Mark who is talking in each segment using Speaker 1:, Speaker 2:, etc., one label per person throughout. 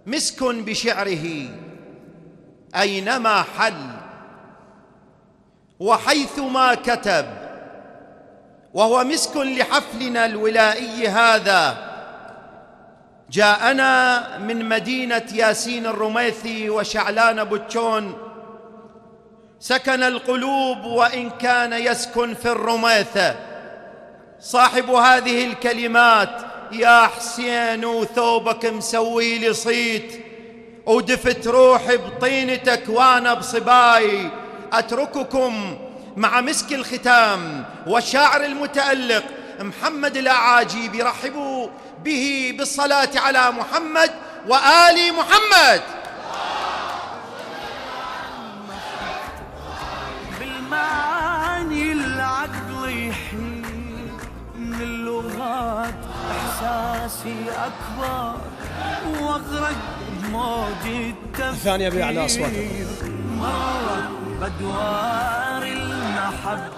Speaker 1: مسك بشعره أينما حل وحيثما كتب، وهو مسك لحفلنا الولائي هذا. جاءنا من مدينة ياسين الرميثي وشعلان بوتشون، سكن القلوب وإن كان يسكن في الرميثة. صاحب هذه الكلمات: يا حسين وثوبك مسوي لي صيت، ودفت روحي بطينتك وانا بصباي. أترككم مع مسك الختام والشاعر المتألق محمد الأعاجيبي. رحبوا به بالصلاة على محمد وآل محمد.
Speaker 2: بالمعاني العقل يحيل من اللغات، إحساسي أكبر وأغرق بموج التفكير.
Speaker 3: الثانية بأعلى أصواتكم.
Speaker 2: مرة بدوار المحبة.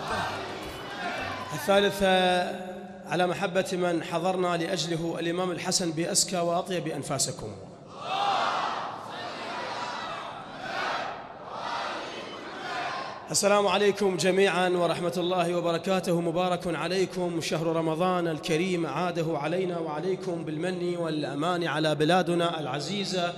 Speaker 3: الثالثة على محبة من حضرنا لأجله الإمام الحسن بأزكى وأطيب أنفاسكم. السلام عليكم جميعا ورحمة الله وبركاته. مبارك عليكم شهر رمضان الكريم، عاده علينا وعليكم بالمن والأمان على بلادنا العزيزة.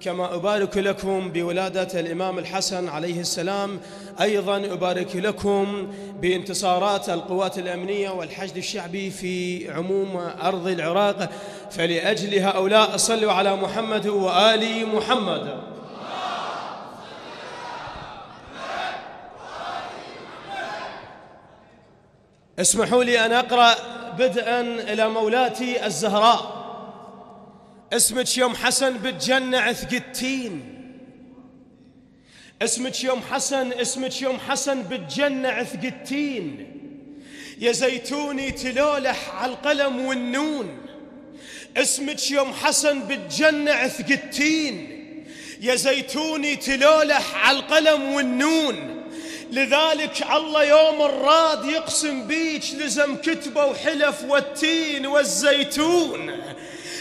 Speaker 3: كما أبارك لكم بولادة الإمام الحسن عليه السلام، أيضا أبارك لكم بانتصارات القوات الأمنية والحشد الشعبي في عموم أرض العراق. فلأجل هؤلاء صلوا على محمد وآل محمد. اسمحوا لي أن أقرأ بدءا إلى مولاتي الزهراء. اسمك يوم حسن بالجنة عثقتين، اسمك يوم حسن، اسمك يوم حسن بالجنة عثقتين. يا زيتوني تلولح على القلم والنون. اسمك يوم حسن بالجنة عثقتين، يا زيتوني تلولح على القلم والنون. لذلك الله يوم الراد يقسم بيك، لزم كتبه وحلف والتين والزيتون.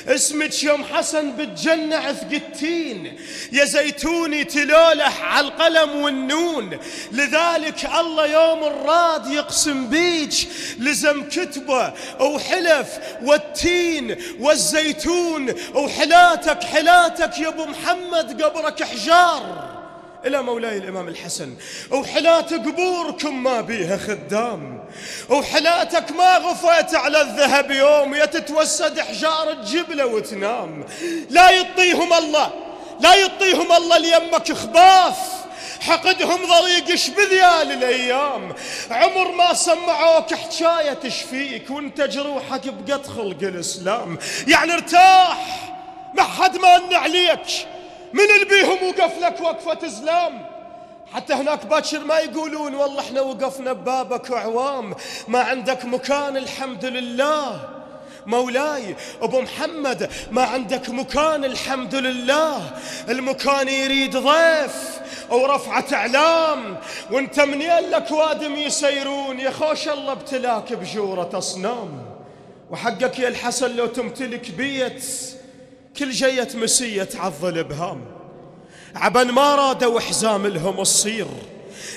Speaker 3: اسمك يوم حسن بالجنة عثقتين، يا زيتوني تلولح على القلم والنون. لذلك الله يوم الراد يقسم بيك، لزم كتبه وحلف والتين والزيتون. وحلاتك حلاتك يا ابو محمد قبرك حجار إلى مولاي الإمام الحسن. وحلات قبوركم ما بيها خدام، وحلاتك ما غفيت على الذهب يوم، يا تتوسد حجار الجبلة وتنام. لا يطيهم الله، لا يطيهم الله ليمك خباث، حقدهم ضريقش بذيال الأيام. عمر ما سمعوك حكاية تشفيك وانت جروحك بقد خلق الإسلام. يعني ارتاح، ما حد مانع عليك، من البيهم وقف لك وقفة زلام. حتى هناك باكر ما يقولون والله احنا وقفنا ببابك عوام. ما عندك مكان الحمد لله مولاي ابو محمد، ما عندك مكان الحمد لله. المكان يريد ضيف ورفعة اعلام، وانت منين لك وادم يسيرون. يا خوش الله ابتلاك بجورة اصنام. وحقك يا الحسن لو تمتلك بيت، كل جية مسية تعضل ابهام. عبن ما رادوا حزام لهم الصير،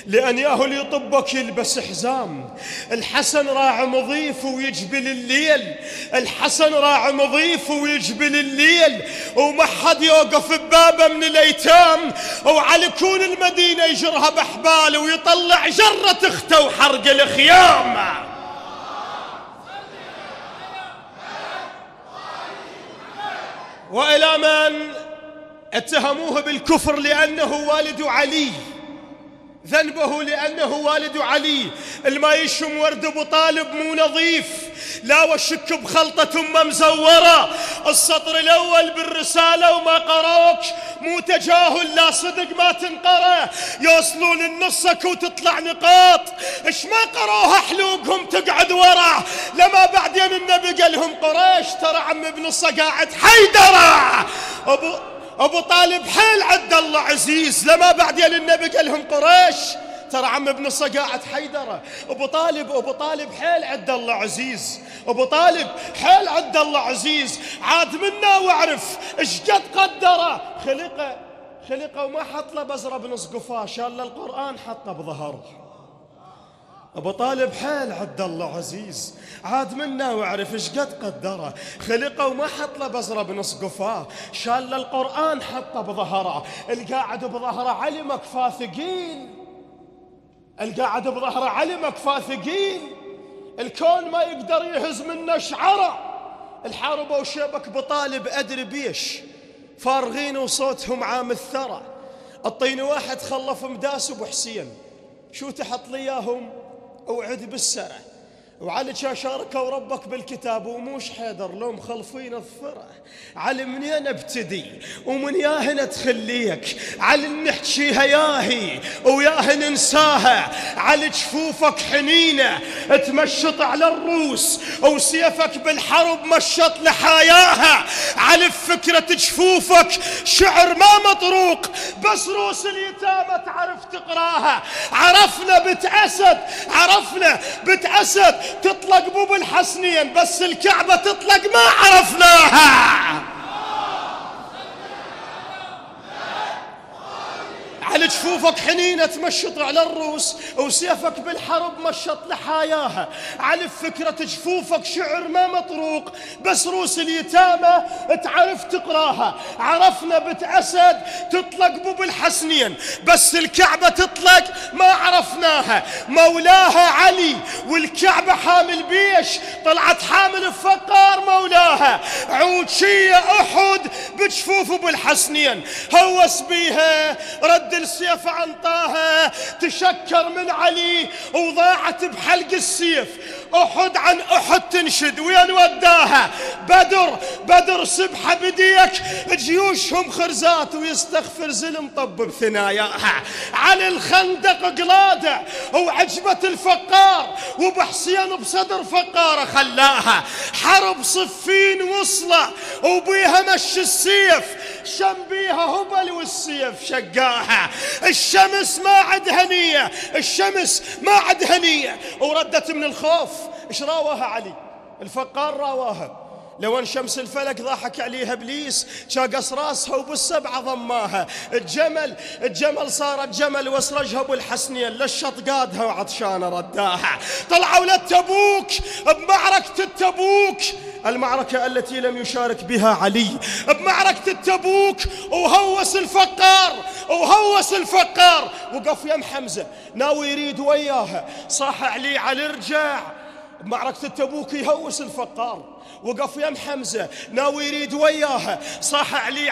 Speaker 3: لأن ياهو اللي يطبك يلبس حزام. الحسن راع مضيف ويجبل الليل، الحسن راع مضيف ويجبل الليل. وما حد يوقف ببابه من الأيتام، وعلى كون المدينة يجرها بحبال ويطلع جرة اخته وحرق الخيام. وإلى من اتهموه بالكفر لأنه والد علي، ذنبه لأنه والد علي. الما يشم ورد أبو طالب مو نظيف، لا وشك بخلطة مزورة. السطر الأول بالرسالة وما قروك، مو تجاهل لا صدق ما تنقره. يوصلون النصك وتطلع نقاط، اش ما قروها حلوقهم تقعد ورا. لما بعدين النبي قال لهم قريش ترى عم بنصه قاعد حيدره. أبو طالب حيل عد الله عزيز. لما بعدين النبي قال لهم قريش ترى عم ابن صقاعة حيدرة أبو طالب حيل عد الله عزيز، أبو طالب حيل عد الله عزيز، عاد منا واعرف إيش قد قدره. خلقه وما حط له بزرة بنص قفاه، شال له القرآن حطه بظهره. أبو طالب حيل عد الله عزيز، عاد منا واعرف إيش قد قدره. خلقه وما حط له بزرة بنص قفاه، شال له القرآن حطه بظهره. القاعد بظهره علي مكفاه ثقيل، القاعد بظهره علي مكفاه ثقيل، الكون ما يقدر يهز منه شعره. الحاربة وشيبك بطالب أدري بيش، فارغين وصوتهم عام الثرى. الطين واحد خلف مداس أبو حسين، شو تحط لي اياهم اوعد بالسرة. وعلي شاركوا ربك بالكتاب وموش حيدر لو مخلفين الثرى. علي منين ابتدي ومن ياهن تخليك، علي نحكيها ياهي وياهن ننساها. علي جفوفك حنينة تمشط على الروس، وسيفك بالحرب مشط لحياها. علي فكرة جفوفك شعر ما مطروق، بس روس اليتامى تعرف تقراها. عرفنا بنت أسد تطلق بوب الحسنين، بس الكعبة تطلق ما عرفناها. على جفوفك حنينة تمشط على الروس، وسيفك بالحرب مشط لحياها. على فكرة جفوفك شعر ما مطروق، بس روس اليتامى تعرف تقراها. عرفنا بنت أسد تطلق بوب الحسنين، بس الكعبة تطلق ما عرفناها. مولاها علي والكعبة حامل بيش، طلعت حامل فقار مولاها. عوشية أحد بجفوف ابو الحسنين، هوس بيها رد السيف عن طه، تشكر من علي وضاعت بحلق السيف. أحد عن أحد تنشد، وين وداها؟ بدر سبحة بديك جيوشهم خرزات، ويستغفر زلم طب بثناياها. على الخندق قلادة وعجبة الفقار، وبحسين بصدر فقارة خلاها. حرب صفين وصلة وبيها مش السيف، شم بيها هبل والسيف شقاها. الشمس ما عد هنية، وردت من الخوف. ايش راواها علي؟ الفقار راواها. لو ان شمس الفلك ضاحك عليها ابليس، شاقص راسها وبالسبعه ضماها. الجمل صارت جمل، واسرجها ابو الحسنين للشط قادها وعطشانه رداها. طلعوا للتبوك بمعركه التبوك، المعركة التي لم يشارك بها علي. بمعركة التبوك وهوس الفقار وقف يم حمزة ناوي يريد وياها. صاح علي رجع. بمعركة التبوك يهوس الفقار، وقف يم حمزة ناوي يريد وياها. صاح علي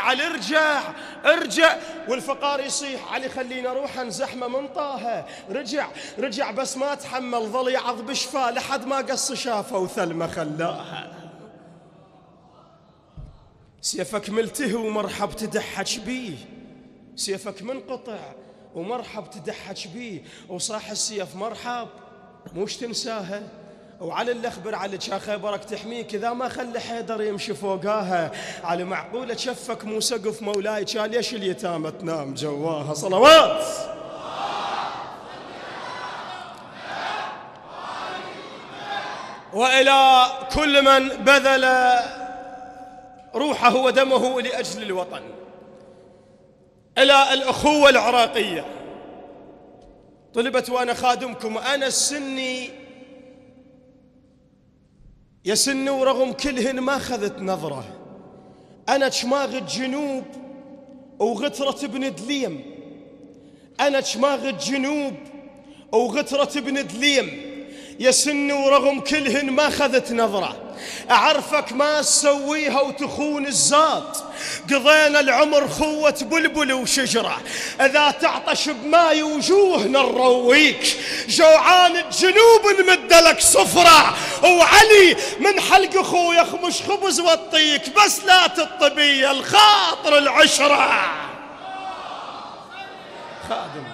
Speaker 3: ارجع، والفقار يصيح علي خلينا نروح نزحمه من طه. رجع بس ما تحمل، ظل يعض بشفاه لحد ما قص شافه وثلمه خلاها. سيفك ملتهي ومرحب تدحج بيه، سيفك منقطع ومرحب تدحج بيه. وصاح السيف مرحب موش تنساها. وعلى اللي اخبر على خيبرك تحميك، اذا ما خلي حيدر يمشي فوقاها. على معقوله شفك مو سقف مولاي، كان ليش اليتامى تنام جواها؟ صلوات. والى كل من بذل روحه ودمه لاجل الوطن، الى الاخوه العراقيه. طلبت وانا خادمكم، انا السني يسن، ورغم كلهن ما خذت نظرة. أنا شماغ الجنوب وغترة ابن دليم، أنا شماغ الجنوب وغترة ابن دليم. يسن ورغم كلهن ما خذت نظرة. أعرفك ما تسويها وتخون الزاد، قضينا العمر خوة بلبل وشجرة. إذا تعطش بماي وجوهنا نرويك، جوعان الجنوب نمدلك صفرة. وعلي من حلق أخوه يخمش خبز وطيك، بس لا تطبي الخاطر العشرة. خادم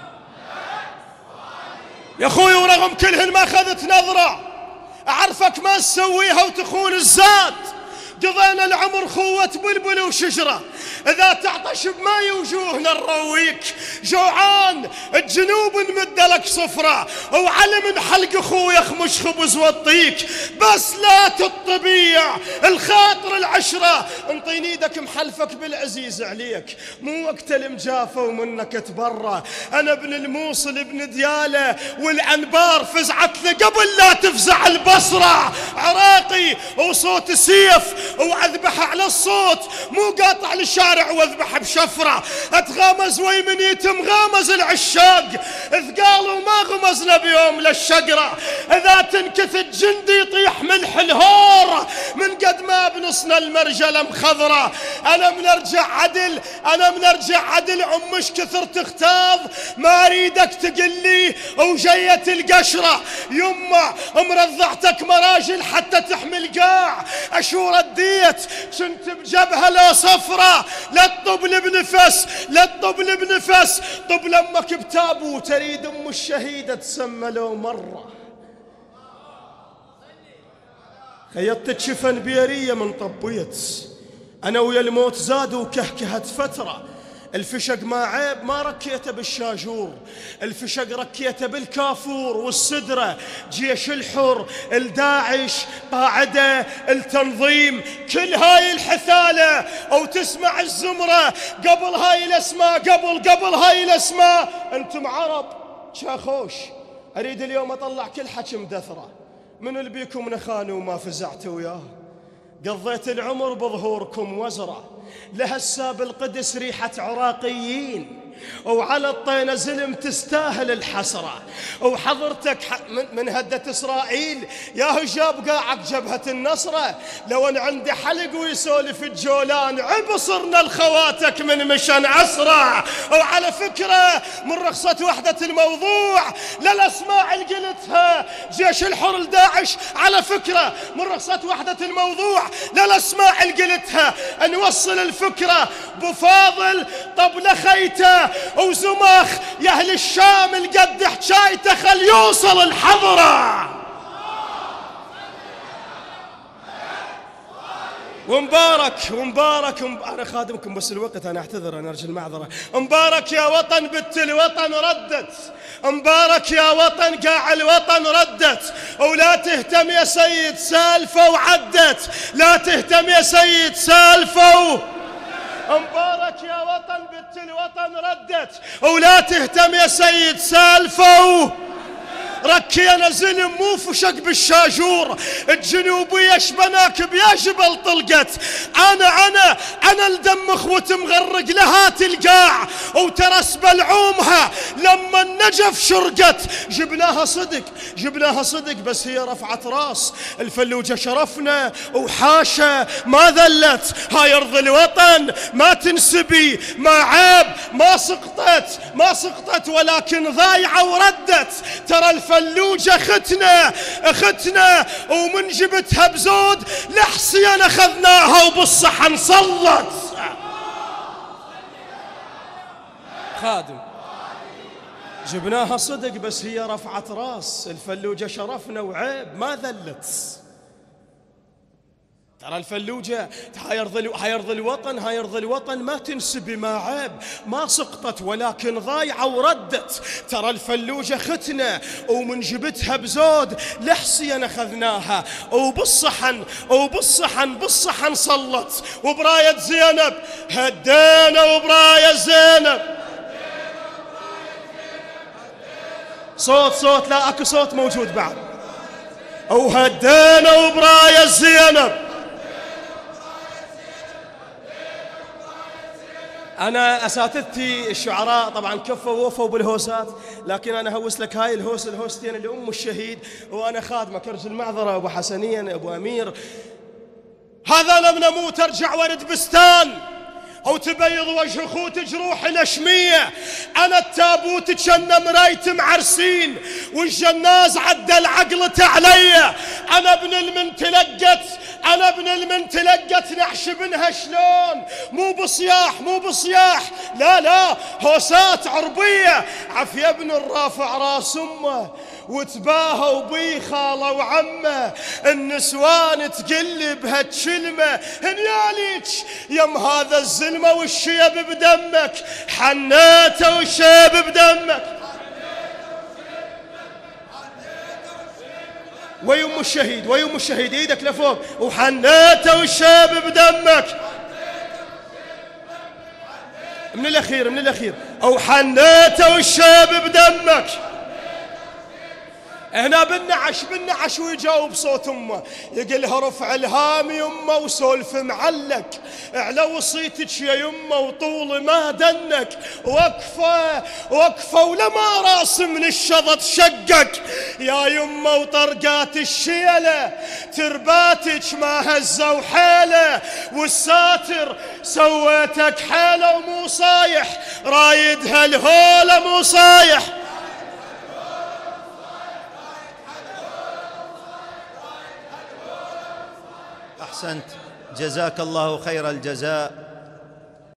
Speaker 3: يا أخوي ورغم كلهن ما خذت نظرة. أعرفك ما تسويها وتخون الزاد، قضينا العمر خوة بلبل وشجرة، إذا تعطش بماي وجوهنا نرويك، جوعان الجنوب نمد لك صفرة، وعلم من حلق أخويا خمش خبز وطيك، بس لا تطبيع الخاطر العشرة، انطيني ايدك محلفك بالعزيز عليك، مو وقت المجافة ومنك تبرى، أنا ابن الموصل ابن ديالة والأنبار فزعت لي قبل لا تفزع البصرة، عراقي وصوت سيف وأذبح على الصوت، مو قاطع للشارع واذبح بشفرة، اتغامز ويمن يتم غامز العشاق، ثقالوا ما غمزنا بيوم للشقرة، إذا تنكث جندي يطيح ملح الهور، من قد ما بنصنا المرجلة مخضرة، أنا بنرجع عدل، أنا بنرجع عدل، عمش كثر تختاض، ما أريدك تقلي وجية القشرة، يما مرضعتك مراجل حتى تحمل قاع، أشور الديت كنت بجبهة لا صفرة، لا تطبل بنفس، لا تطبل بنفس، طب لمك بتابو تريد أم الشهيدة تسمى لو مرة، خيطت شفن بيرية من طبيت، أنا ويا الموت زادوا كهكهت فترة، الفشق ما عيب ما ركيته بالشاجور، الفشق ركيته بالكافور والسدرة، جيش الحر الداعش قاعدة التنظيم، كل هاي الحثالة أو تسمع الزمرة قبل هاي الأسماء، قبل هاي الأسماء، أنتم عرب شاخوش، أريد اليوم أطلع كل حكي مدثرة، من اللي بيكم نخانوا وما فزعت وياه، قضيت العمر بظهوركم وزرة، لهسا بالقدس ريحة عراقيين، وعلى الطينة زلم تستاهل الحسرة، وحضرتك من هدة إسرائيل يا هجاب قاعك جبهة النصرة، لو أن عندي حلق ويسولف الجولان عبصرنا الخواتك من مشان أسرع، وعلى فكرة من رخصة وحدة الموضوع للأسماع اللي قلتها جيش الحر الداعش، على فكرة من رخصة وحدة الموضوع للأسماع اللي قلتها، نوصل الفكرة بفاضل طب لخيته وزمخ يا أهل الشام القد حجايته خل يوصل الحضرة، ومبارك أنا خادمكم بس الوقت أنا أعتذر أنا أرجو المعذرة، مبارك يا وطن بت الوطن ردت، مبارك يا وطن قاع الوطن ردت، ولا تهتم يا سيد سالفة وعدت، لا تهتم يا سيد سالفة مبارك يا وطن بت الوطن ردت، ولا تهتم يا سيد سالفة ركينا زلم مو فشق بالشاجور، الجنوبية شبناك بيا جبل طلقت، أنا الدم اخوت مغرق لها تلقاع، وترس بلعومها لما النجف شرقت، جبناها صدق بس هي رفعت راس، الفلوجة شرفنا وحاشا ما ذلت، هاي أرض الوطن ما تنسبي، ما عيب ما سقطت ولكن ضايعة وردت، ترى الفلوجة ختنا ومن جبتها بزود لحسين أخذناها وبالصحن صلت، خادم جبناها صدق بس هي رفعت راس، الفلوجة شرفنا وعيب ما ذلت، ترى الفلوجة هاي أرض الوطن ما تنسبي، ما عيب ما سقطت ولكن ضايعة وردت، ترى الفلوجة ختنا ومن جبتها بزود لحسين أخذناها وبالصحن صلت، وبراية زينب هدينا وبراية زينب صوت لا اكو صوت موجود بعد، وهدينا وبراية زينب. أنا أساتذتي الشعراء طبعا كفوا ووفوا بالهوسات، لكن أنا هوس لك هاي الهوستين اللي أم الشهيد وأنا خادمك أرجو المعذرة أبو حسنين أبو أمير، هذا لم نموت أرجع ورد بستان أو تبيض وجه خوت جروح الأشمية، أنا التابوت كان مرايت معرسين والجناز عدى العقلة علي، أنا ابن المن تلقت نحش بنها شلون، مو بصياح لا هوسات عربية، عفيا ابن الرافع راس أمه وتباهوا بي خاله وعمه، النسوان تقلب هالكلمة هنياليك يم هذا الزلمة والشيب بدمك، حنيته والشيب بدمك. ويم الشهيد ويم الشهيد ايدك لفوق، وحنيته والشيب بدمك. من الأخير من الأخير، أو حنيته والشيب بدمك. هنا بالنعش ويجاوب صوت امه يقلها رفع الهام يمه وسولف معلق، على وصيتك يا يمه وطول ما دنك، وقفه ولما راس من الشظى تشقق يا يمه، وطرقات الشيله ترباتك ما هزوا حيله، والساتر سويتك حيله ومو صايح، رايد هالهوله مو صايح.
Speaker 1: أحسنت، جزاك الله خير الجزاء.